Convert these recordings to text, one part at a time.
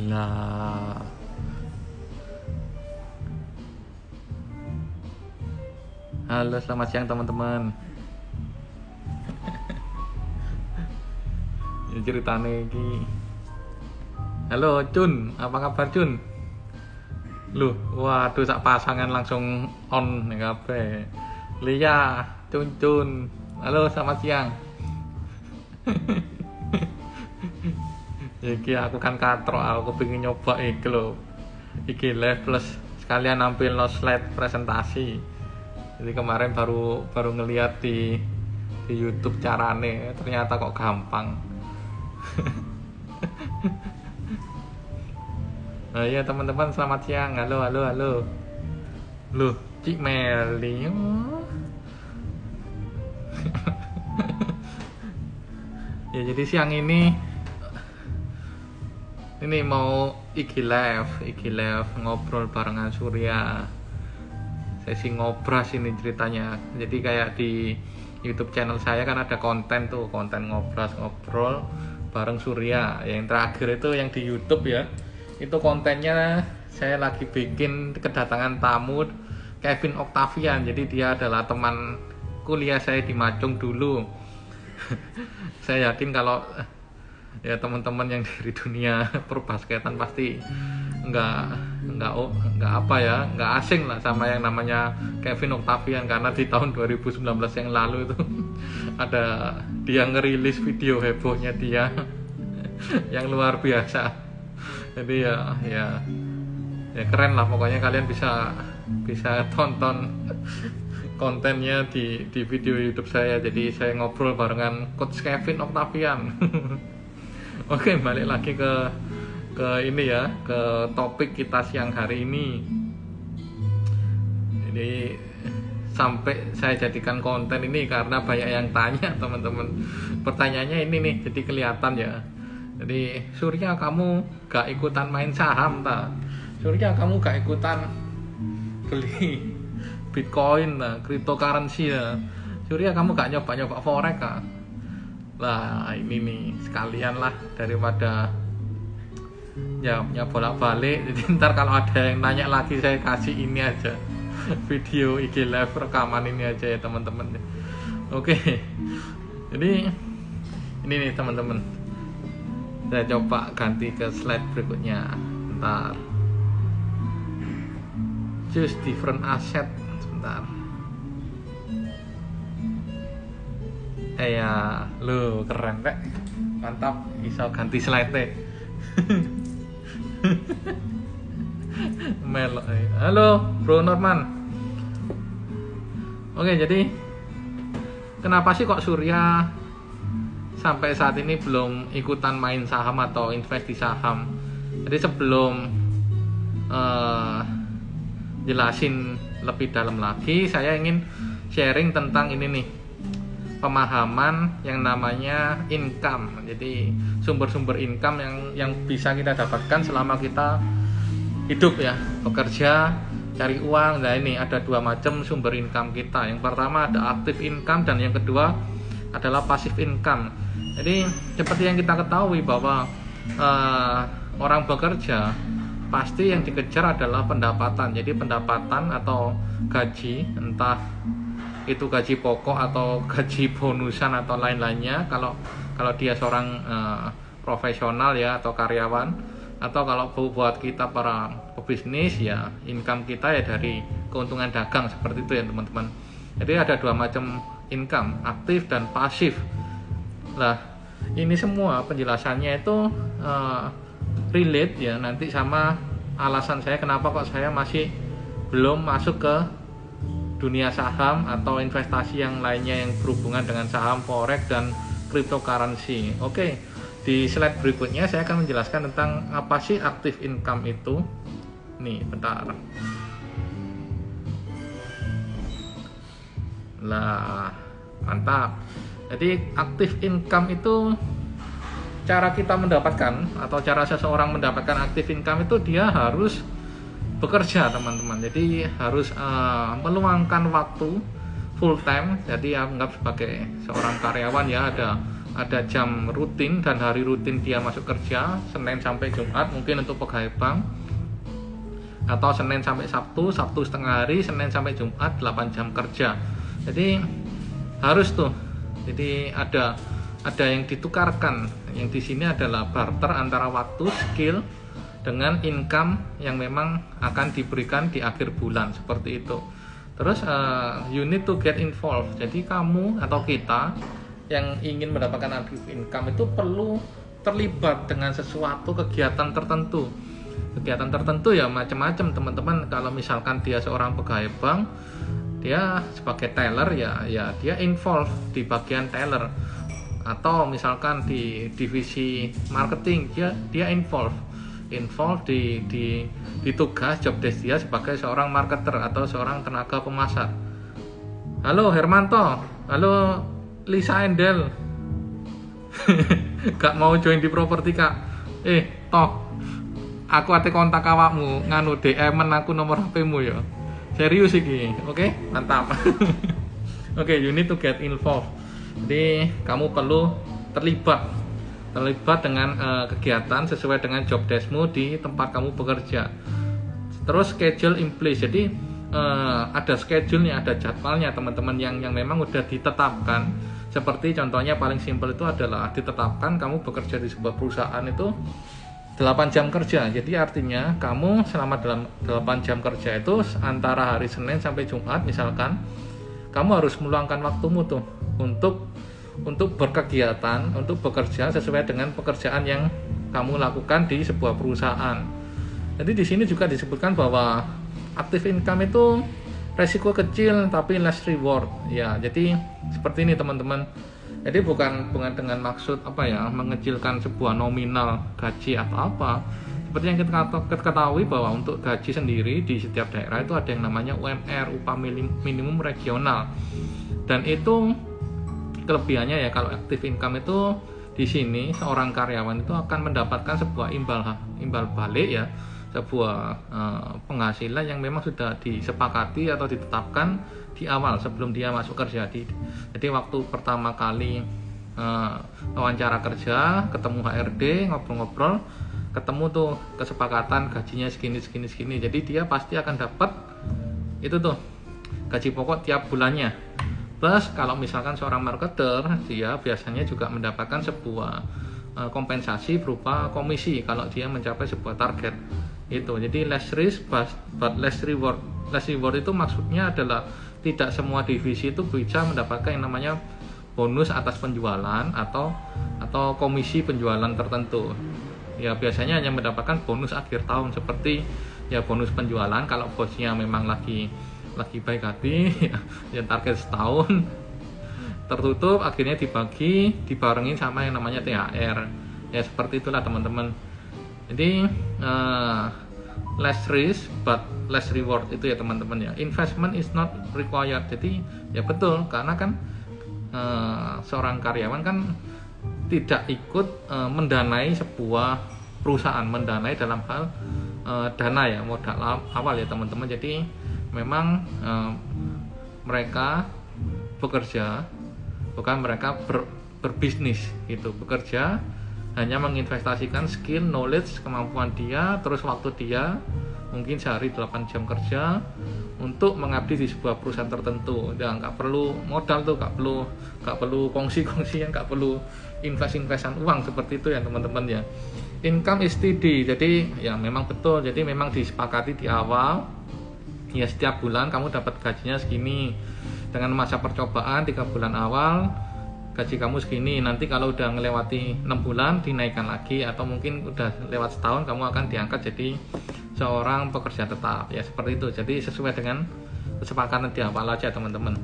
Nah, halo selamat siang teman-teman. Ini ceritanya ini. Halo Cun, apa kabar Cun? Loh, waduh sak pasangan langsung on nih kabeh. Lia, Cun. Halo, selamat siang. Iki aku kan katro, aku pengen nyoba iki lho. Iki live plus sekalian nampil no slide presentasi. Jadi kemarin baru ngeliat di YouTube carane, ternyata kok gampang. Nah ya teman-teman, selamat siang. Halo. Loh, Cik Meli. Ya jadi siang ini mau IG live ngobrol barengan Surya. Sesi ngobras ini ceritanya. Jadi kayak di YouTube channel saya kan ada konten ngobrol bareng Surya. Yang terakhir itu yang di YouTube ya. Itu kontennya saya lagi bikin kedatangan tamu Kevin Octavian. Jadi dia adalah teman kuliah saya di Macung dulu. Saya yakin kalau ya teman-teman yang dari dunia perbasketan pasti nggak asing lah sama yang namanya Kevin Octavian, karena di tahun 2019 yang lalu itu ada dia ngerilis video hebohnya dia yang luar biasa. Jadi ya keren lah pokoknya. Kalian bisa tonton kontennya di video YouTube saya. Jadi saya ngobrol barengan Coach Kevin Octavian. Oke, balik lagi ke ini ya, ke topik kita siang hari ini. Jadi sampai saya jadikan konten ini karena banyak yang tanya teman-teman. Pertanyaannya ini nih, jadi kelihatan ya. Jadi Surya, kamu gak ikutan main saham tak? Surya, kamu gak ikutan beli Bitcoin tak? Cryptocurrency tak? Surya, kamu gak nyoba forex tak? Lah ini nih sekalian lah, daripada jawabnya bolak-balik. Jadi ntar kalau ada yang nanya lagi saya kasih ini aja, video IG live rekaman ini aja ya teman-teman. Oke, jadi ini nih teman-teman, saya coba ganti ke slide berikutnya. Bentar, choose different asset. Sebentar. Ya, lu keren rek, mantap, bisa ganti slide deh. Melo. Halo Bro Norman. Oke, jadi kenapa sih kok Surya sampai saat ini belum ikutan main saham atau invest di saham? Jadi sebelum jelasin lebih dalam lagi, saya ingin sharing tentang ini nih, pemahaman yang namanya income. Jadi sumber-sumber income yang bisa kita dapatkan selama kita hidup ya, bekerja, cari uang. Nah ini ada dua macam sumber income kita. Yang pertama ada active income dan yang kedua adalah passive income. Jadi seperti yang kita ketahui bahwa orang bekerja pasti yang dikejar adalah pendapatan. Jadi pendapatan atau gaji, entah itu gaji pokok atau gaji bonusan atau lain-lainnya, kalau dia seorang profesional ya atau karyawan, atau kalau buat kita para pebisnis ya income kita ya dari keuntungan dagang, seperti itu ya teman-teman. Jadi ada dua macam income, aktif dan pasif. Nah ini semua penjelasannya itu relate ya nanti sama alasan saya kenapa kok saya masih belum masuk ke dunia saham atau investasi yang lainnya yang berhubungan dengan saham, forex, dan cryptocurrency. Oke, di slide berikutnya saya akan menjelaskan tentang apa sih active income itu. Nih, bentar. Lah, mantap. Jadi active income itu cara kita mendapatkan atau cara seseorang mendapatkan active income itu dia harus bekerja teman-teman. Jadi harus meluangkan waktu full time. Jadi anggap sebagai seorang karyawan ya, ada ada jam rutin dan hari rutin dia masuk kerja, Senin sampai Jumat mungkin untuk pegawai bank, atau Senin sampai Sabtu, Sabtu setengah hari, Senin sampai Jumat 8 jam kerja. Jadi harus tuh. Jadi ada yang ditukarkan. Yang di sini adalah barter antara waktu, skill dengan income yang memang akan diberikan di akhir bulan, seperti itu. Terus you need to get involved. Jadi kamu atau kita yang ingin mendapatkan active income itu perlu terlibat dengan sesuatu kegiatan tertentu. Kegiatan tertentu ya macam-macam teman-teman. Kalau misalkan dia seorang pegawai bank, dia sebagai teller ya dia involve di bagian teller. Atau misalkan di divisi marketing dia involve di tugas job desk dia sebagai seorang marketer atau seorang tenaga pemasar. Halo Hermanto, halo Lisa Endel. Gak mau join di properti kak? Toh aku ate kontak awakmu nganu DM-en aku nomor HP-mu ya. Serius iki. Oke, mantap. Oke, you need to get involved. Jadi kamu perlu terlibat dengan kegiatan sesuai dengan job desk-mu di tempat kamu bekerja. Terus schedule in place. Jadi ada schedule-nya, ada jadwalnya teman-teman yang memang udah ditetapkan. Seperti contohnya paling simpel itu adalah ditetapkan kamu bekerja di sebuah perusahaan itu 8 jam kerja. Jadi artinya kamu selama dalam 8 jam kerja itu antara hari Senin sampai Jumat misalkan, kamu harus meluangkan waktumu tuh untuk berkegiatan, untuk bekerja sesuai dengan pekerjaan yang kamu lakukan di sebuah perusahaan. Jadi di sini juga disebutkan bahwa active income itu resiko kecil tapi less reward. Ya, jadi seperti ini teman-teman. Jadi bukan dengan maksud mengecilkan sebuah nominal gaji atau apa. Seperti yang kita ketahui bahwa untuk gaji sendiri di setiap daerah itu ada yang namanya UMR, upah minimum regional. Dan itu kelebihannya ya, kalau active income itu di sini seorang karyawan itu akan mendapatkan sebuah imbal balik ya, sebuah penghasilan yang memang sudah disepakati atau ditetapkan di awal sebelum dia masuk kerja. Jadi waktu pertama kali wawancara kerja, ketemu HRD, ngobrol-ngobrol, ketemu tuh kesepakatan gajinya segini. Jadi dia pasti akan dapat itu tuh gaji pokok tiap bulannya. Plus kalau misalkan seorang marketer, dia biasanya juga mendapatkan sebuah kompensasi berupa komisi kalau dia mencapai sebuah target. Itu. Jadi less risk but less reward. Less reward itu maksudnya adalah tidak semua divisi itu bisa mendapatkan yang namanya bonus atas penjualan atau komisi penjualan tertentu. Ya biasanya hanya mendapatkan bonus akhir tahun seperti ya bonus penjualan kalau bosnya memang lagi baik hati ya target setahun tertutup akhirnya dibarengin sama yang namanya THR. Ya seperti itulah teman-teman. Jadi less risk but less reward itu ya teman-teman ya. Investment is not required. Jadi ya betul, karena kan seorang karyawan kan tidak ikut mendanai sebuah perusahaan, mendanai dalam hal dana ya, modal awal ya teman-teman. Jadi memang mereka bekerja, bukan mereka berbisnis gitu. Bekerja hanya menginvestasikan skill, knowledge, kemampuan dia, terus waktu dia mungkin sehari 8 jam kerja untuk mengabdi di sebuah perusahaan tertentu. Ya nggak perlu modal tuh, nggak perlu kongsi-kongsian, nggak perlu investan uang seperti itu ya teman-teman ya. Income is steady. Jadi ya memang betul. Jadi memang disepakati di awal ya setiap bulan kamu dapat gajinya segini. Dengan masa percobaan 3 bulan awal gaji kamu segini, nanti kalau udah ngelewati 6 bulan dinaikkan lagi, atau mungkin udah lewat setahun kamu akan diangkat jadi seorang pekerja tetap ya, seperti itu. Jadi sesuai dengan kesepakatan di awal aja teman-teman.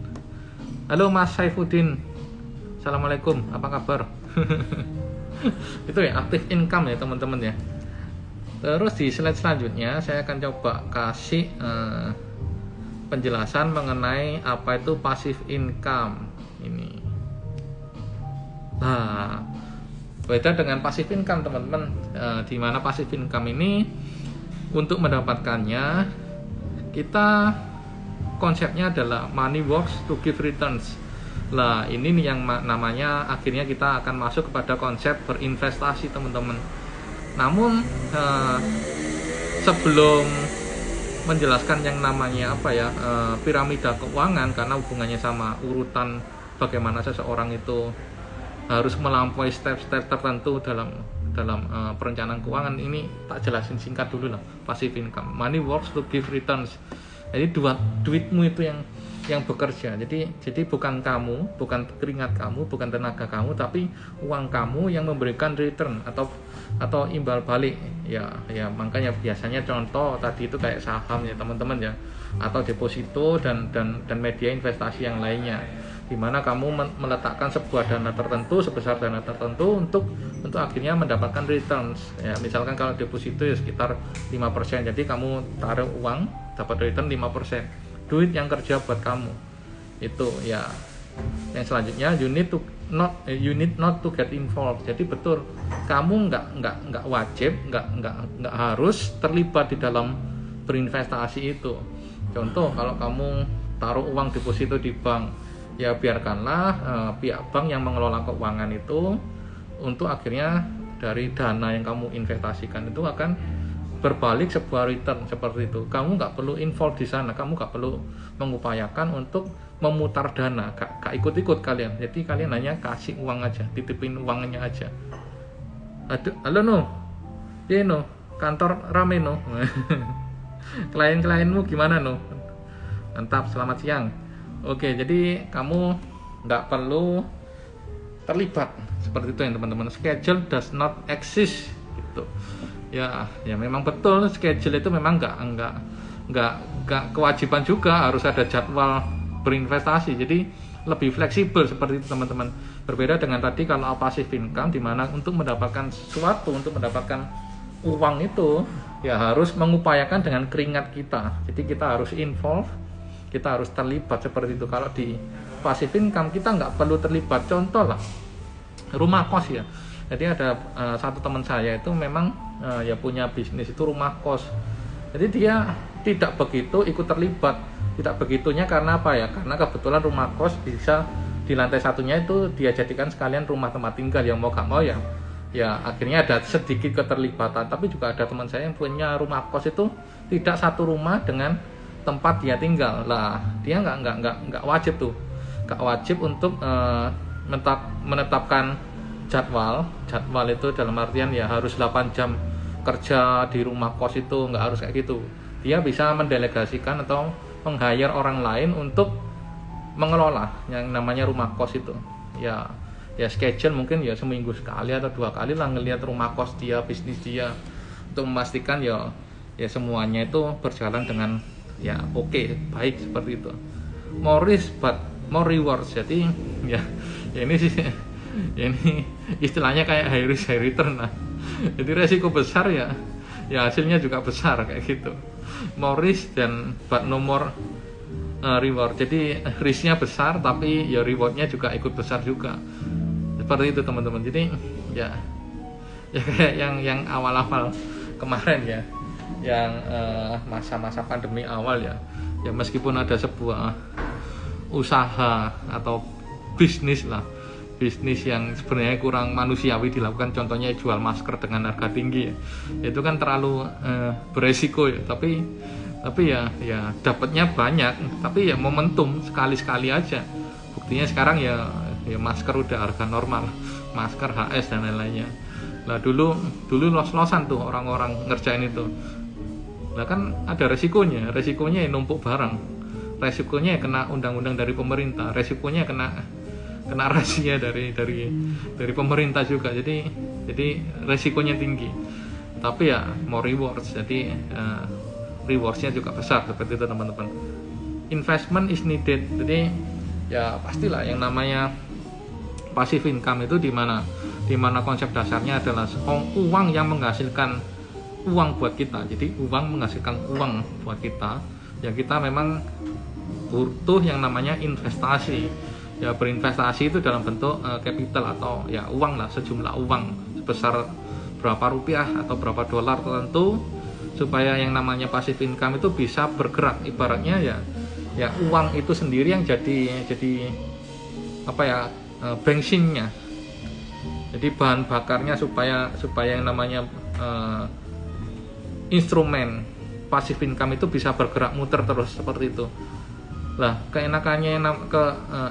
Halo Mas Saifuddin, assalamualaikum, apa kabar? Itu ya active income ya teman-teman ya. Terus di slide selanjutnya saya akan coba kasih penjelasan mengenai apa itu passive income ini. Nah, beda dengan passive income teman-teman, di mana passive income ini untuk mendapatkannya kita konsepnya adalah money works to give returns. Lah ini nih yang namanya akhirnya kita akan masuk kepada konsep berinvestasi teman-teman. Namun sebelum menjelaskan yang namanya apa ya, piramida keuangan, karena hubungannya sama urutan bagaimana seseorang itu harus melampaui step-step tertentu dalam perencanaan keuangan, ini tak jelasin singkat dulu lah. Passive income, money works to give returns. Jadi duitmu itu yang bekerja. Jadi bukan kamu, bukan keringat kamu, bukan tenaga kamu, tapi uang kamu yang memberikan return atau imbal balik. Ya makanya biasanya contoh tadi itu kayak saham ya teman-teman ya, atau deposito dan media investasi yang lainnya, di mana kamu meletakkan sebuah dana tertentu, sebesar dana tertentu untuk akhirnya mendapatkan returns. Ya, misalkan kalau deposito ya sekitar 5%. Jadi kamu taruh uang dapat return 5%. Duit yang kerja buat kamu. Itu ya. Yang selanjutnya you need not to get involved. Jadi betul, kamu nggak wajib, nggak harus terlibat di dalam berinvestasi itu. Contoh, kalau kamu taruh uang deposito di bank, ya biarkanlah pihak bank yang mengelola keuangan itu untuk akhirnya dari dana yang kamu investasikan itu akan berbalik sebuah return seperti itu. Kamu nggak perlu involve di sana, kamu nggak perlu mengupayakan untuk memutar dana, gak ikut-ikut kalian. Jadi kalian hanya kasih uang aja, titipin uangnya aja. Aduh, halo no, iya no, kantor rame no. Klien-klienmu gimana no? Mantap, selamat siang. Oke, jadi kamu nggak perlu terlibat seperti itu ya teman-teman. Schedule does not exist gitu. Ya memang betul, schedule itu memang nggak kewajiban juga harus ada jadwal berinvestasi. Jadi lebih fleksibel seperti itu teman-teman. Berbeda dengan tadi kalau passive income, di mana untuk mendapatkan sesuatu, untuk mendapatkan uang itu ya harus mengupayakan dengan keringat kita. Jadi kita harus involve, kita harus terlibat seperti itu. Kalau di passive income kita nggak perlu terlibat. Contoh lah rumah kos ya. Jadi ada satu teman saya itu memang ya punya bisnis itu rumah kos. Jadi dia tidak begitu ikut terlibat. Tidak begitunya karena apa ya? Karena kebetulan rumah kos bisa di lantai satunya itu dia jadikan sekalian rumah tempat tinggal, yang mau gak mau ya akhirnya ada sedikit keterlibatan. Tapi juga ada teman saya yang punya rumah kos itu tidak satu rumah dengan tempat dia tinggal. Lah dia nggak wajib tuh, nggak wajib untuk menetapkan jadwal itu dalam artian ya harus 8 jam kerja di rumah kos, itu nggak harus kayak gitu. Dia bisa mendelegasikan atau meng-hire orang lain untuk mengelola yang namanya rumah kos itu. Ya schedule mungkin ya seminggu sekali atau 2 kali lah ngelihat rumah kos dia, bisnis dia, untuk memastikan ya semuanya itu berjalan dengan ya oke, baik seperti itu. More risk but more rewards. Jadi ya ini sih ini istilahnya kayak high risk high return lah. Jadi resiko besar ya hasilnya juga besar kayak gitu. More risk dan but no more reward. Jadi risknya besar tapi ya rewardnya juga ikut besar juga. Seperti itu teman-teman. Jadi ya kayak yang awal-awal kemarin ya, yang masa-masa pandemi awal ya meskipun ada sebuah usaha atau bisnis yang sebenarnya kurang manusiawi dilakukan, contohnya jual masker dengan harga tinggi ya. Itu kan terlalu beresiko ya, tapi ya dapatnya banyak, tapi ya momentum sekali-sekali aja. Buktinya sekarang ya masker udah harga normal, masker HS dan lain-lainnya. Lah dulu los-losan tuh orang-orang ngerjain itu. Lah kan ada resikonya ya numpuk barang, resikonya ya kena undang-undang dari pemerintah, resikonya kena rahasia dari pemerintah juga. Jadi resikonya tinggi, tapi ya more rewards. Jadi rewardsnya juga besar seperti itu teman-teman. Investment is needed. Jadi ya pastilah yang namanya passive income itu di mana konsep dasarnya adalah uang yang menghasilkan uang buat kita. Jadi uang menghasilkan uang buat kita, ya kita memang butuh yang namanya investasi. Ya berinvestasi itu dalam bentuk capital atau ya uang lah, sejumlah uang sebesar berapa rupiah atau berapa dolar tertentu, supaya yang namanya passive income itu bisa bergerak. Ibaratnya ya uang itu sendiri yang jadi bensinnya. Jadi bahan bakarnya supaya yang namanya instrumen passive income itu bisa bergerak muter terus seperti itu. Lah,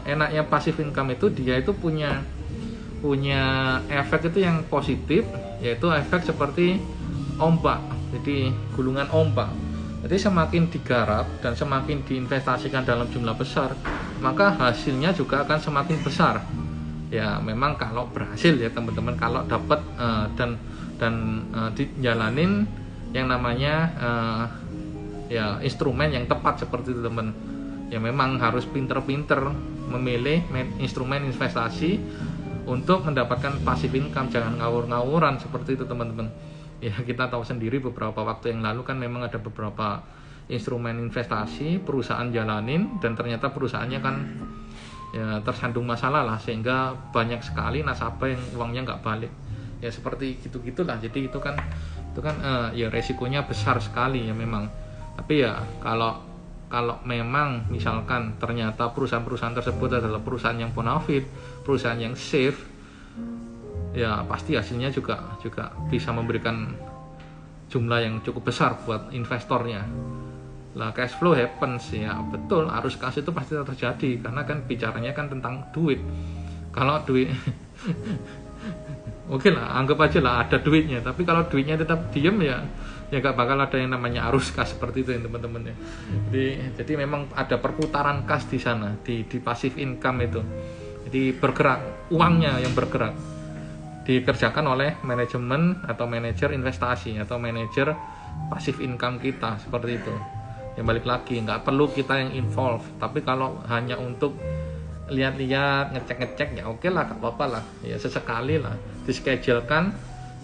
enaknya passive income itu dia itu punya efek itu yang positif, yaitu efek seperti ombak. Jadi gulungan ombak. Jadi semakin digarap dan semakin diinvestasikan dalam jumlah besar, maka hasilnya juga akan semakin besar. Ya memang kalau berhasil ya teman-teman, kalau dapat dan dijalanin yang namanya ya instrumen yang tepat seperti itu teman. Ya memang harus pinter-pinter memilih instrumen investasi untuk mendapatkan passive income, jangan ngawur-ngawuran seperti itu teman-teman. Ya kita tahu sendiri beberapa waktu yang lalu kan memang ada beberapa instrumen investasi perusahaan jalanin dan ternyata perusahaannya kan ya tersandung masalah lah, sehingga banyak sekali nasabah yang uangnya nggak balik. Ya seperti gitu-gitulah. Jadi itu kan ya resikonya besar sekali ya memang. Tapi ya kalau memang misalkan ternyata perusahaan-perusahaan tersebut adalah perusahaan yang bonafit, perusahaan yang safe, ya pasti hasilnya juga bisa memberikan jumlah yang cukup besar buat investornya. Lah cash flow happens, ya betul, arus kas itu pasti terjadi karena kan bicaranya kan tentang duit. Kalau duit oke lah, anggap aja lah ada duitnya, tapi kalau duitnya tetap diem ya gak bakal ada yang namanya arus kas seperti itu ya teman-teman ya. Jadi memang ada perputaran kas di sana, di passive income itu. Jadi bergerak, uangnya yang bergerak dikerjakan oleh manajemen atau manajer investasi atau manajer passive income kita seperti itu. Ya balik lagi, nggak perlu kita yang involve, tapi kalau hanya untuk lihat-lihat, ngecek-ngecek ya oke lah, gak apa-apa lah, ya sesekali lah dischedulekan,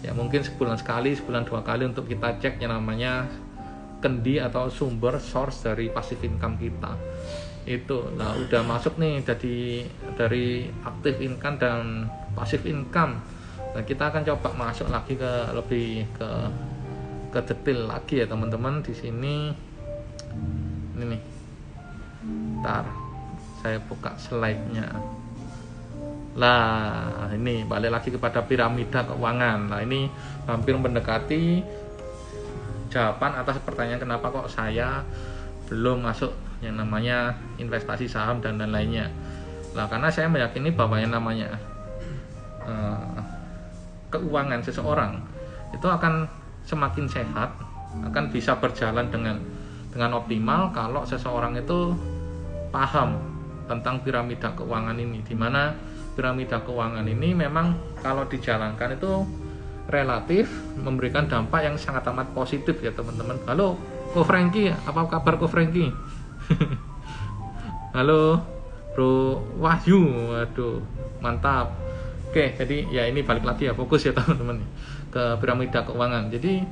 ya mungkin sebulan sekali, sebulan 2 kali untuk kita cek yang namanya kendi atau sumber source dari passive income kita itu. Nah udah masuk nih dari active income dan passive income. Nah kita akan coba masuk lagi lebih ke detail lagi ya teman-teman di sini. Ini nih, ntar saya buka slide-nya. Lah ini balik lagi kepada piramida keuangan. Nah ini hampir mendekati jawaban atas pertanyaan kenapa kok saya belum masuk yang namanya investasi saham dan lainnya. Lah karena saya meyakini bahwa yang namanya keuangan seseorang itu akan semakin sehat, akan bisa berjalan dengan optimal kalau seseorang itu paham tentang piramida keuangan ini, di mana piramida keuangan ini memang kalau dijalankan itu relatif memberikan dampak yang sangat amat positif ya teman-teman. Halo Ko Franky, apa kabar Ko Franky? Halo Bro Wahyu, waduh mantap. Oke, jadi ya ini balik lagi ya, fokus ya teman-teman ke piramida keuangan. Jadi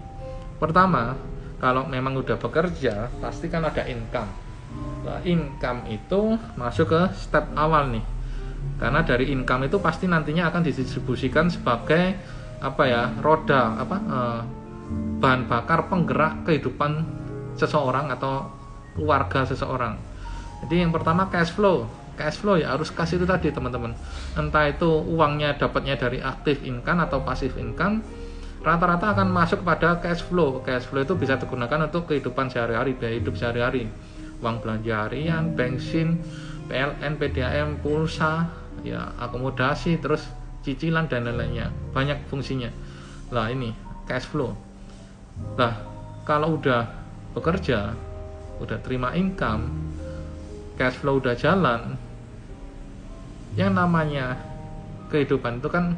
pertama, kalau memang udah bekerja pasti kan ada income. Nah, income itu masuk ke step awal nih. Karena dari income itu pasti nantinya akan didistribusikan sebagai roda bahan bakar penggerak kehidupan seseorang atau keluarga seseorang. Jadi yang pertama cash flow ya harus kas itu tadi teman-teman. Entah itu uangnya dapatnya dari active income atau passive income, rata-rata akan masuk pada cash flow. Cash flow itu bisa digunakan untuk kehidupan sehari-hari, biaya hidup sehari-hari, uang belanja harian, bensin, PLN, PDAM, pulsa, ya akomodasi, terus cicilan dan lain-lainnya, banyak fungsinya. Lah ini cash flow. Nah kalau udah bekerja, udah terima income, cash flow udah jalan, yang namanya kehidupan itu kan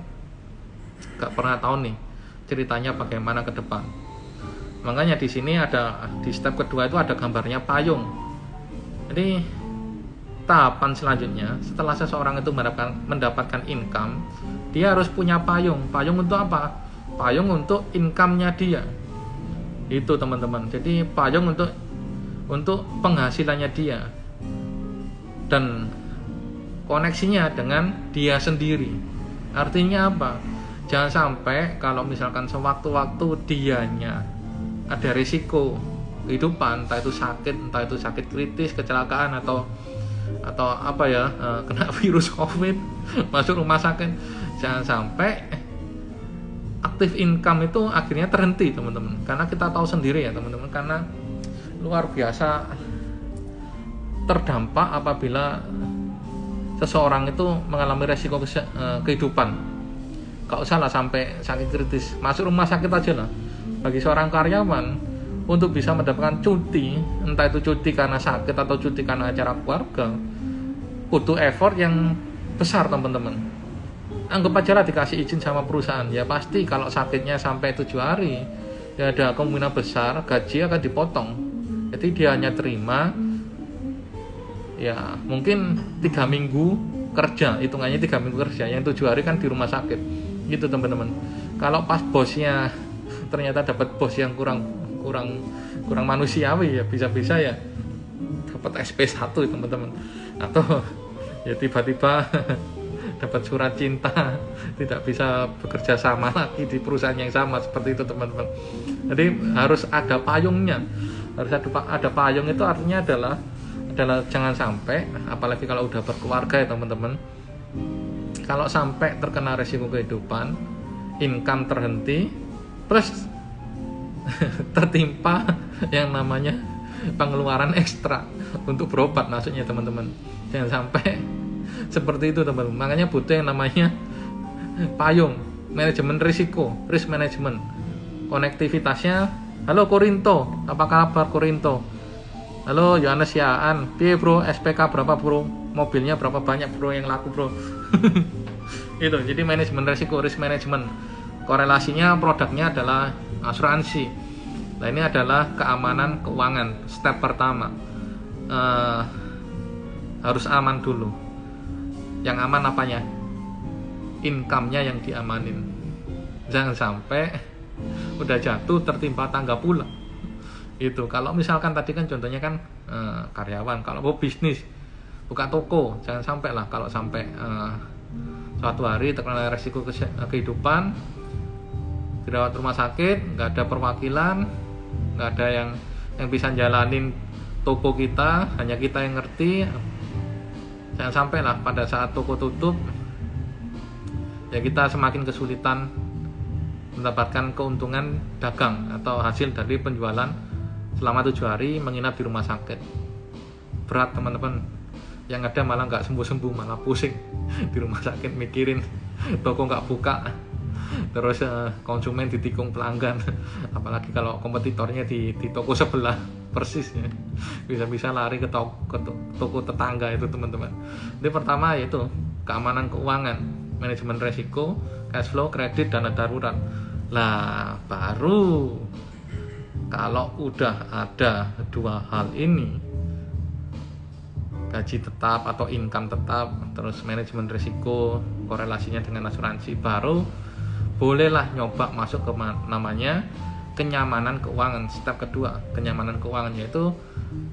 gak pernah tahu nih ceritanya bagaimana ke depan. Makanya di sini di step kedua itu ada gambarnya payung. Jadi tahapan selanjutnya setelah seseorang itu mendapatkan income, dia harus punya payung. Payung untuk apa? Payung untuk income-nya dia. Itu teman-teman. Jadi payung untuk penghasilannya dia dan koneksinya dengan dia sendiri. Artinya apa? Jangan sampai kalau misalkan sewaktu-waktu dianya ada risiko kehidupan, entah itu sakit kritis, kecelakaan atau atau apa ya, kena virus COVID masuk rumah sakit. Jangan sampai aktif income itu akhirnya terhenti teman-teman, karena kita tahu sendiri ya teman-teman, karena luar biasa terdampak apabila seseorang itu mengalami resiko kehidupan. Gak usah lah sampai sakit kritis, masuk rumah sakit aja lah. Bagi seorang karyawan untuk bisa mendapatkan cuti, entah itu cuti karena sakit atau cuti karena acara keluarga, butuh effort yang besar teman-teman. Anggap aja lah dikasih izin sama perusahaan, ya pasti kalau sakitnya sampai 7 hari ya ada kemungkinan besar gaji akan dipotong. Jadi dia hanya terima ya mungkin 3 minggu kerja, hitungannya 3 minggu kerja, yang 7 hari kan di rumah sakit gitu teman-teman. Kalau pas bosnya ternyata dapat bos yang kurang manusiawi, ya bisa-bisa ya dapat SP1 teman-teman, atau ya tiba-tiba dapat surat cinta, tidak bisa bekerja sama lagi di perusahaan yang sama, seperti itu teman-teman. Jadi harus ada payungnya, harus ada payung. Itu artinya adalah jangan sampai, apalagi kalau udah berkeluarga ya teman-teman, kalau sampai terkena resiko kehidupan, income terhenti, terus tertimpa yang namanya pengeluaran ekstra untuk berobat, maksudnya teman-teman. Jangan sampai seperti itu teman-teman. Makanya butuh yang namanya payung, manajemen risiko, risk management. Konektivitasnya, halo Korinto, apa kabar Korinto? Halo Yohanes Yaan, piye bro, SPK berapa bro, mobilnya berapa banyak bro yang laku bro. Itu jadi manajemen risiko, risk management. Korelasinya produknya adalah asuransi. Nah ini adalah keamanan keuangan. Step pertama, harus aman dulu. Yang aman apanya? Income-nya yang diamanin. Jangan sampai udah jatuh tertimpa tangga pula. Itu kalau misalkan tadi kan contohnya kan karyawan, kalau mau bisnis buka toko, jangan sampai lah kalau sampai suatu hari terkena resiko kehidupan, dirawat rumah sakit, nggak ada perwakilan, nggak ada yang bisa jalanin toko kita, hanya kita yang ngerti. Jangan sampai lah pada saat toko tutup ya kita semakin kesulitan mendapatkan keuntungan dagang atau hasil dari penjualan selama 7 hari menginap di rumah sakit. Berat teman-teman, yang ada malah nggak sembuh-sembuh, malah pusing di rumah sakit mikirin toko nggak buka, terus konsumen ditikung pelanggan, apalagi kalau kompetitornya di toko sebelah persis ya, bisa-bisa lari ke toko tetangga itu teman-teman. Jadi pertama yaitu keamanan keuangan, manajemen resiko, cash flow, kredit, dana darurat. Lah baru kalau udah ada 2 hal ini, gaji tetap atau income tetap, terus manajemen risiko, korelasinya dengan asuransi, baru bolehlah nyoba masuk ke namanya kenyamanan keuangan. Step kedua, kenyamanan keuangan, yaitu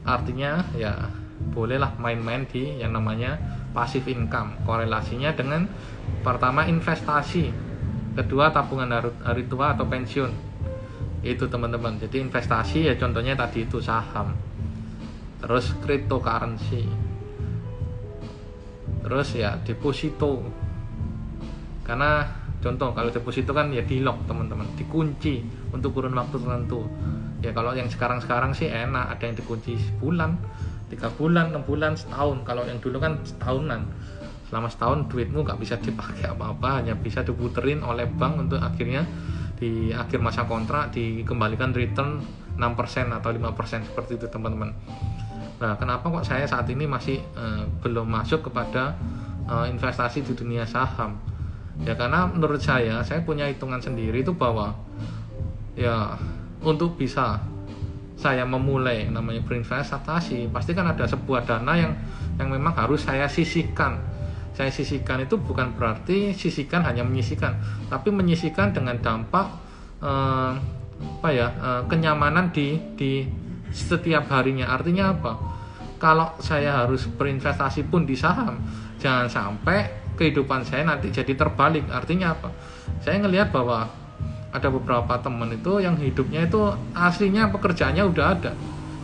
artinya ya bolehlah main-main di yang namanya passive income. Korelasinya dengan pertama investasi, kedua tabungan hari tua atau pensiun. Itu teman-teman. Jadi investasi ya contohnya tadi itu saham, terus cryptocurrency, terus ya deposito. Karena contoh kalau deposito kan ya di lock teman-teman, dikunci untuk kurun waktu tertentu. Ya kalau yang sekarang sih enak, ada yang dikunci sebulan, 3 bulan, 6 bulan, setahun. Kalau yang dulu kan setahunan. Selama setahun duitmu gak bisa dipakai apa-apa, hanya bisa diputerin oleh bank untuk akhirnya di akhir masa kontrak dikembalikan return 6% atau 5% seperti itu teman-teman. Nah kenapa kok saya saat ini masih belum masuk kepada investasi di dunia saham? Ya karena menurut saya punya hitungan sendiri itu bahwa ya untuk bisa saya memulai namanya berinvestasi, pasti kan ada sebuah dana yang memang harus saya sisihkan. Saya sisihkan itu bukan berarti sisihkan hanya menyisihkan, tapi menyisihkan dengan dampak kenyamanan di setiap harinya. Artinya apa? Kalau saya harus berinvestasi pun di saham, jangan sampai kehidupan saya nanti jadi terbalik. Artinya apa? Saya ngelihat bahwa ada beberapa teman itu yang hidupnya itu aslinya pekerjaannya udah ada,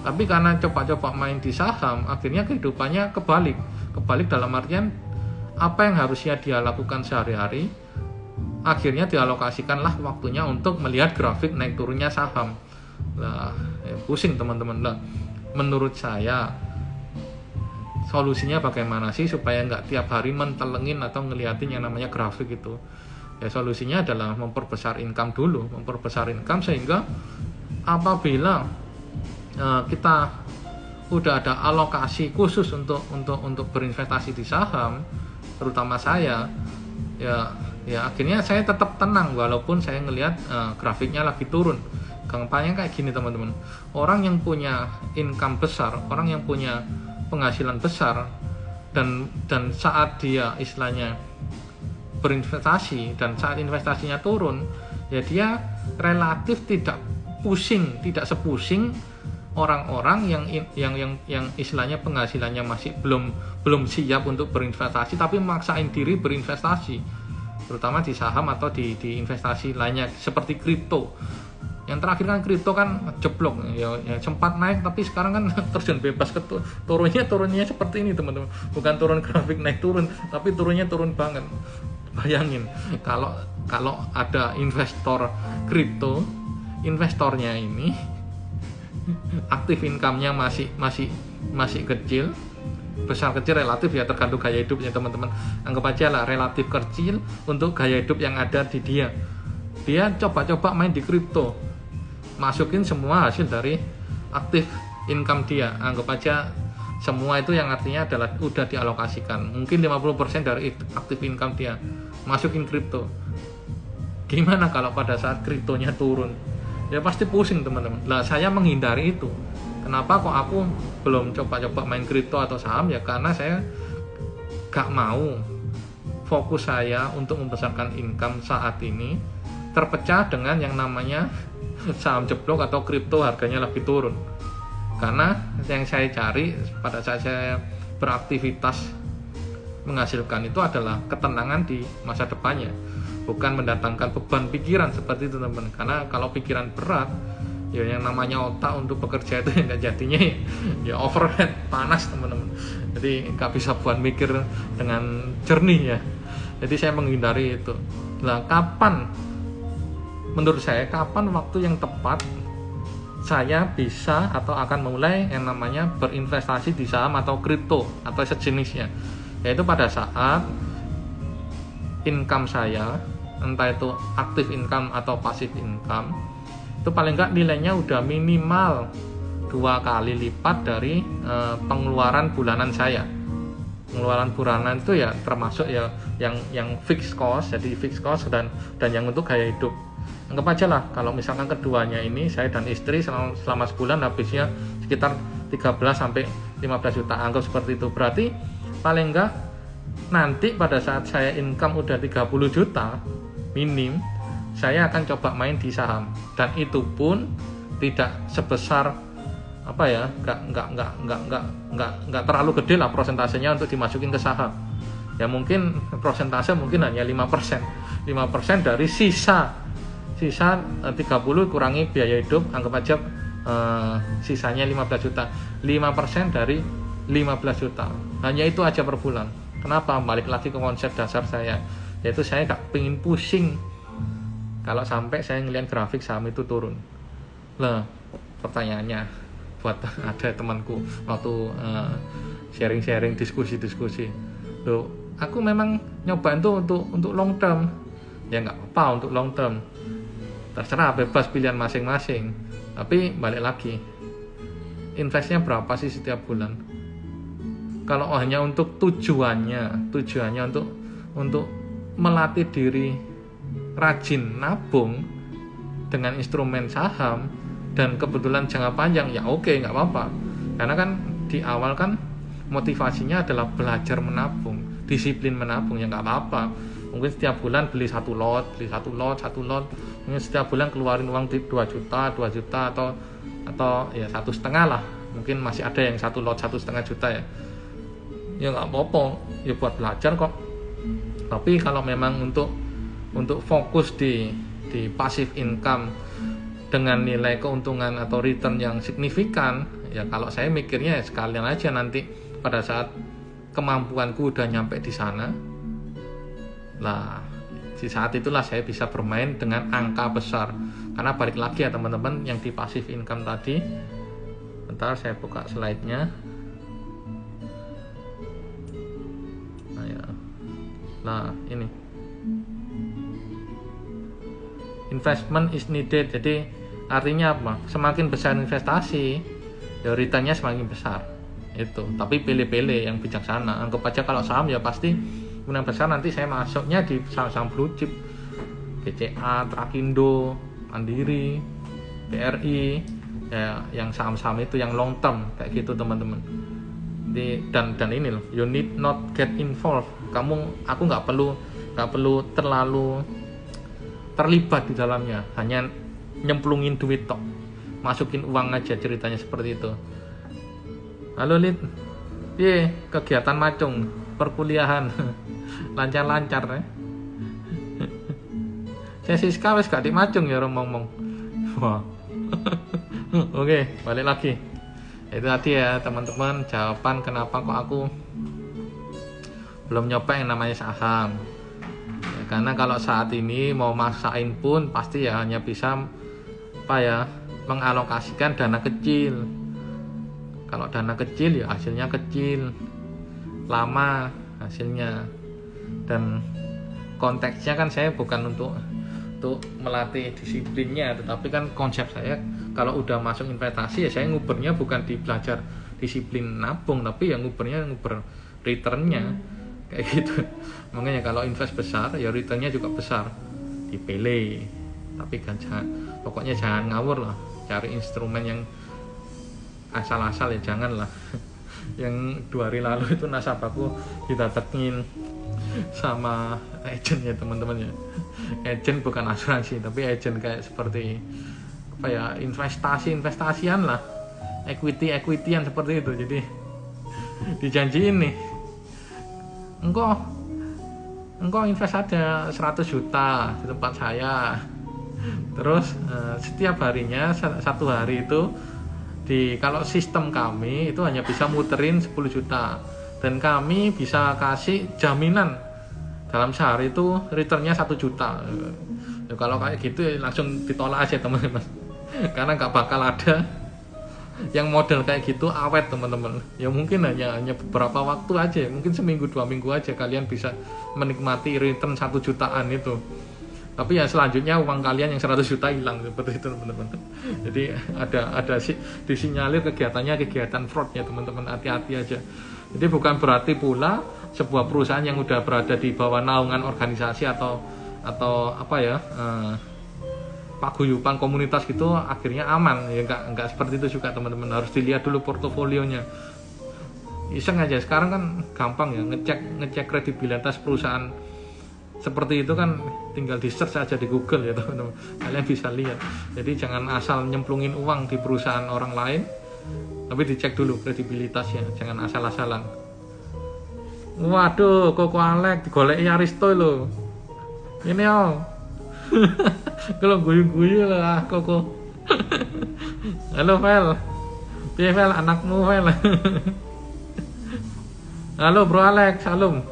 Tapi karena coba-coba main di saham, akhirnya kehidupannya kebalik dalam artian apa yang harusnya dia lakukan sehari-hari akhirnya dialokasikanlah waktunya untuk melihat grafik naik turunnya saham. Lah, pusing teman-teman. Lah, menurut saya solusinya bagaimana sih supaya nggak tiap hari mentelengin atau ngeliatin yang namanya grafik itu? Ya solusinya adalah memperbesar income dulu, sehingga apabila kita udah ada alokasi khusus untuk berinvestasi di saham, terutama saya, ya akhirnya saya tetap tenang walaupun saya ngelihat grafiknya lagi turun. Gampangnya kayak gini teman-teman, orang yang punya income besar, orang yang punya penghasilan besar, dan saat dia istilahnya berinvestasi dan saat investasinya turun, ya dia relatif tidak sepusing orang-orang yang istilahnya penghasilannya masih belum siap untuk berinvestasi tapi memaksain diri berinvestasi, terutama di saham atau di investasi lainnya seperti kripto. Yang terakhir kan kripto kan jeblok ya sempat naik tapi sekarang kan terjun bebas ke turunnya seperti ini teman-teman, bukan turun grafik naik turun tapi turunnya turun banget. Bayangin kalau ada investor kripto, investornya ini aktif income-nya masih kecil, besar kecil relatif ya tergantung gaya hidupnya teman-teman. Anggap aja lah relatif kecil untuk gaya hidup yang ada di dia. Dia coba-coba main di kripto, masukin semua hasil dari aktif income dia. Anggap aja semua itu yang artinya adalah udah dialokasikan. Mungkin 50% dari aktif income dia masukin kripto. Gimana kalau pada saat kriptonya turun? Ya pasti pusing teman-teman. Lah saya menghindari itu. Kenapa kok aku belum coba-coba main kripto atau saham? Ya karena saya gak mau fokus saya untuk membesarkan income saat ini terpecah dengan yang namanya saham jeblok atau kripto harganya lagi turun. Karena yang saya cari pada saat saya beraktivitas menghasilkan itu adalah ketenangan di masa depannya, bukan mendatangkan beban pikiran seperti itu teman-teman. Karena kalau pikiran berat, ya yang namanya otak untuk bekerja itu ya jadinya ya overhead, panas teman-teman. Jadi nggak bisa buat mikir dengan jernih ya. Jadi saya menghindari itu. Nah, menurut saya kapan waktu yang tepat saya bisa atau akan mulai yang namanya berinvestasi di saham atau kripto atau sejenisnya, yaitu pada saat income saya, entah itu aktif income atau pasif income, itu paling nggak nilainya udah minimal 2 kali lipat dari pengeluaran bulanan saya. Pengeluaran bulanan itu ya termasuk ya yang fixed cost, jadi fixed cost dan yang untuk gaya hidup. Anggap aja lah kalau misalkan keduanya ini saya dan istri selama sebulan habisnya sekitar 13 sampai 15 juta, anggap seperti itu. Berarti paling enggak nanti pada saat saya income udah 30 juta minim, saya akan coba main di saham, dan itu pun tidak sebesar apa ya, nggak terlalu gede lah prosentasenya untuk dimasukin ke saham. Ya mungkin prosentase mungkin hanya 5% dari sisa 30 kurangi biaya hidup, anggap aja sisanya 15 juta. 5% dari 15 juta. Hanya itu aja per bulan. Kenapa? Balik lagi ke konsep dasar saya, yaitu saya gak pengen pusing kalau sampai saya ngelihat grafik saham itu turun. Lah, pertanyaannya buat ada temanku waktu sharing-sharing, diskusi. Loh, aku memang nyobain tuh untuk long term. Ya nggak apa-apa untuk long term. Terserah, bebas pilihan masing-masing. Tapi balik lagi, investnya berapa sih setiap bulan? Kalau hanya untuk tujuannya untuk melatih diri rajin nabung dengan instrumen saham dan kebetulan jangka panjang, ya oke, nggak apa-apa. Karena kan di awal kan motivasinya adalah belajar menabung, disiplin menabung, ya nggak apa-apa. Mungkin setiap bulan beli satu lot, mungkin setiap bulan keluarin uang 2 juta atau ya 1,5 lah. Mungkin masih ada yang 1 lot 1,5 juta ya. Ya nggak apa-apa, ya buat belajar kok. Tapi kalau memang untuk fokus di passive income dengan nilai keuntungan atau return yang signifikan, ya kalau saya mikirnya ya sekalian aja nanti pada saat kemampuanku udah nyampe di sana, lah di saat itulah saya bisa bermain dengan angka besar. Karena balik lagi ya teman-teman, yang di passive income tadi, bentar saya buka slide-nya. Nah ini investment is needed, jadi artinya apa? Semakin besar investasi ya returnnya semakin besar itu, tapi pilih-pilih yang bijaksana. Anggap aja kalau saham ya pasti kemungkinan besar nanti saya masuknya di saham-saham blue chip, BCA, Trakindo, Mandiri, BRI, ya yang saham-saham itu yang long term kayak gitu teman-teman. Dan ini loh, you need not get involved. Aku nggak perlu terlalu terlibat di dalamnya, hanya nyemplungin duit tok, masukin uang aja, ceritanya seperti itu. Halo Lid, kegiatan macung perkuliahan lancar-lancar ya. Saya Siska wes gak di macung ya ngomong. Wah. Oke, balik lagi. Itu tadi ya teman-teman jawaban kenapa kok aku belum nyoba yang namanya saham ya, karena kalau saat ini mau maksain pun pasti ya hanya bisa mengalokasikan dana kecil. Kalau dana kecil ya hasilnya kecil, lama hasilnya, dan konteksnya kan saya bukan untuk melatih disiplinnya, tetapi kan konsep saya kalau udah masuk investasi ya saya ngubernya bukan di belajar disiplin nabung, tapi yang nguber returnnya kayak gitu. Makanya kalau invest besar ya returnnya juga besar, dipilih, tapi kan pokoknya jangan ngawur lah, cari instrumen yang asal-asal ya jangan lah. Yang 2 hari lalu itu nasabahku didatengin sama agent ya teman-teman ya, agent bukan asuransi tapi agent kayak seperti investasian lah, equityan seperti itu. Jadi dijanjiin nih, engkau invest aja 100 juta di tempat saya, terus setiap harinya 1 hari itu kalau sistem kami itu hanya bisa muterin 10 juta, dan kami bisa kasih jaminan dalam sehari itu returnnya 1 juta. Ya, kalau kayak gitu ya langsung ditolak aja teman-teman, karena nggak bakal ada yang model kayak gitu awet teman-teman. Ya mungkin hanya beberapa waktu aja, mungkin seminggu 2 minggu aja kalian bisa menikmati return 1 jutaan itu. Tapi ya selanjutnya uang kalian yang 100 juta hilang seperti itu teman-teman. Jadi ada disinyalir kegiatan fraud ya teman-teman, hati-hati aja. Jadi bukan berarti pula sebuah perusahaan yang udah berada di bawah naungan organisasi atau paguyuban komunitas gitu akhirnya aman ya, enggak seperti itu juga teman-teman. Harus dilihat dulu portofolionya. Iseng aja sekarang kan gampang ya ngecek kredibilitas perusahaan seperti itu kan, tinggal di search aja di Google ya teman-teman, kalian bisa lihat. Jadi jangan asal nyemplungin uang di perusahaan orang lain, tapi dicek dulu kredibilitasnya, jangan asal-asalan. Waduh, Koko Alek digoleki Aristo lho. Ini kalau guyu-guyu lah Koko. Halo Vel, piye Vel anakmu Vel? Halo Bro Alex, salam.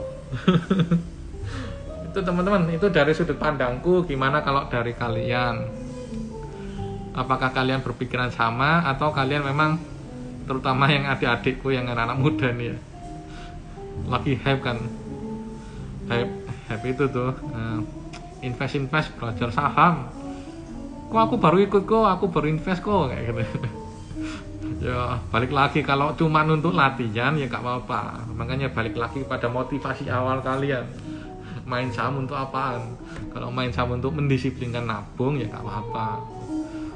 Itu teman-teman, itu dari sudut pandangku. Gimana kalau dari kalian? Apakah kalian berpikiran sama atau kalian memang, terutama yang adik-adikku yang anak-anak muda nih ya, lagi hype kan, hype itu tuh invest belajar saham. Kok aku baru ikut kok, aku baru invest kok kayak gitu. Ya balik lagi, kalau cuma untuk latihan ya gak apa-apa. Makanya balik lagi pada motivasi awal kalian. Main saham untuk apaan? Kalau main saham untuk mendisiplinkan nabung ya gak apa-apa.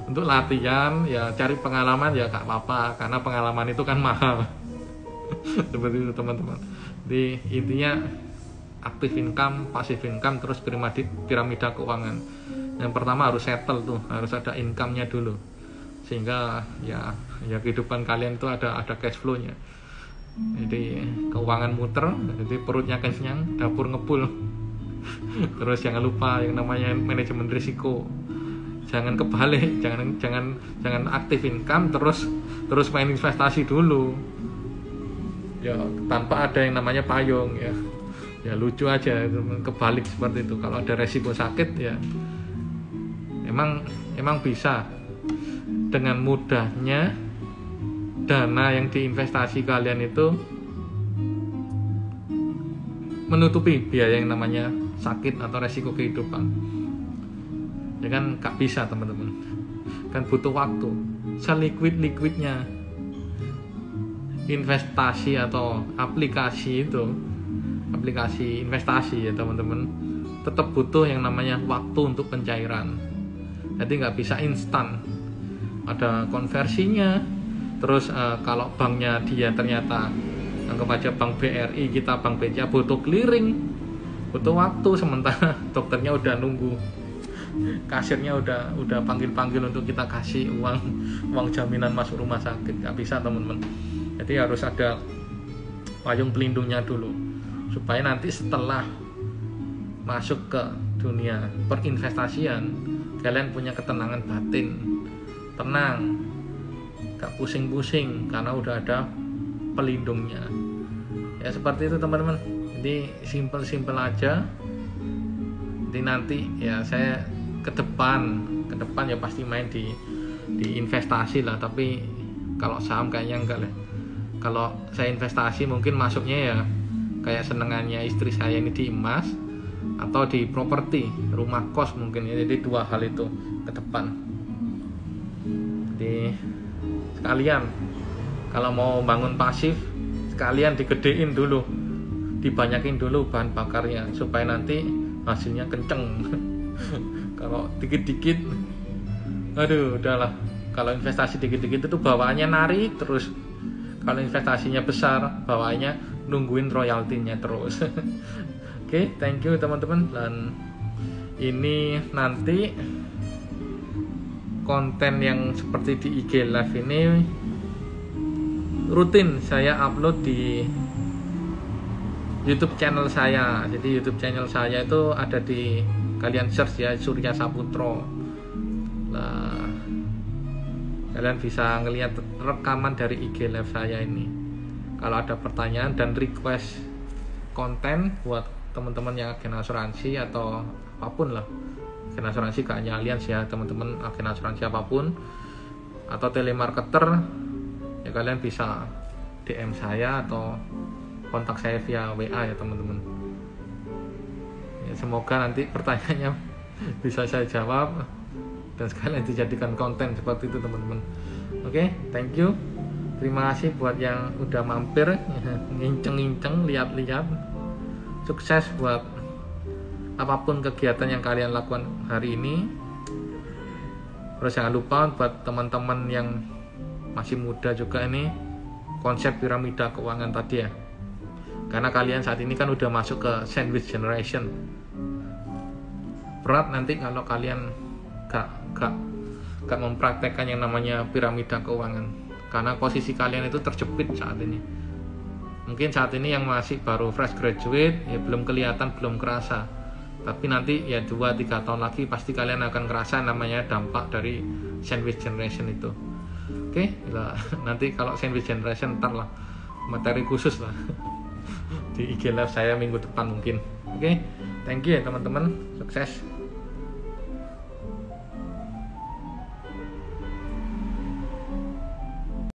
Untuk latihan ya cari pengalaman ya gak apa-apa, karena pengalaman itu kan mahal. Seperti itu teman-teman. Jadi intinya active income, passive income, terus piramida keuangan. Yang pertama harus settle tuh, harus ada income-nya dulu, sehingga ya kehidupan kalian itu ada cash flow-nya. Jadi keuangan muter, jadi perutnya kenyang, dapur ngebul. Terus jangan lupa yang namanya manajemen risiko. jangan kebalik, jangan aktif income terus main investasi dulu ya, tanpa ada yang namanya payung ya lucu aja, kebalik seperti itu. Kalau ada resiko sakit ya emang bisa dengan mudahnya dana yang diinvestasi kalian itu menutupi biaya yang namanya sakit atau resiko kehidupan. Ya kan gak bisa teman-teman, kan butuh waktu. Seliquid-liquidnya investasi atau aplikasi investasi ya teman-teman, tetap butuh yang namanya waktu untuk pencairan. Jadi nggak bisa instan, ada konversinya. Terus kalau banknya dia ternyata anggap aja bank BRI, kita bank BCA, butuh clearing, butuh waktu, sementara dokternya udah nunggu, kasirnya udah panggil untuk kita kasih uang jaminan masuk rumah sakit. Nggak bisa teman-teman. Jadi harus ada payung pelindungnya dulu, supaya nanti setelah masuk ke dunia perinvestasian kalian punya ketenangan batin, tenang, gak pusing-pusing karena udah ada pelindungnya. Ya seperti itu teman-teman. Jadi simple aja. Jadi nanti ya saya ke depan ya pasti main di investasi lah, tapi kalau saham kayaknya enggak lah. Kalau saya investasi mungkin masuknya ya kayak senengannya istri saya ini di emas atau di properti, rumah kos mungkin ya. Jadi dua hal itu ke depan. Jadi sekalian kalau mau bangun pasif, sekalian digedein dulu, dibanyakin dulu bahan bakarnya supaya nanti hasilnya kenceng. Kalau dikit-dikit, aduh udahlah. Kalau investasi dikit-dikit itu bawaannya narik terus. Kalau investasinya besar, bawaannya nungguin royaltinya terus. Oke, thank you teman-teman. Dan ini nanti konten yang seperti di IG Live ini rutin saya upload di YouTube channel saya. Jadi YouTube channel saya itu ada di, kalian search ya, Surya Saputro. Nah, kalian bisa ngelihat rekaman dari IG Live saya ini. Kalau ada pertanyaan dan request konten buat teman-teman yang agen asuransi atau apapun lah, agen asuransi gak hanya Allianz ya teman-teman, agen asuransi apapun atau telemarketer ya, kalian bisa DM saya atau kontak saya via WA ya teman-teman. Ya, semoga nanti pertanyaannya bisa saya jawab dan sekalian dijadikan konten seperti itu teman-teman. Oke, thank you. Terima kasih buat yang udah mampir, nginceng-nginceng, lihat-lihat. Sukses buat apapun kegiatan yang kalian lakukan hari ini. Terus jangan lupa buat teman-teman yang masih muda juga ini, konsep piramida keuangan tadi ya. Karena kalian saat ini kan udah masuk ke sandwich generation. Berat nanti kalau kalian gak mempraktekkan yang namanya piramida keuangan. Karena posisi kalian itu terjepit saat ini. Mungkin saat ini yang masih baru fresh graduate ya belum kelihatan, belum kerasa. Tapi nanti ya 2-3 tahun lagi pasti kalian akan kerasa namanya dampak dari sandwich generation itu. Oke, nanti kalau sandwich generation ntar lah materi khusus lah di IG Live saya minggu depan mungkin. Oke, thank you ya teman-teman, sukses.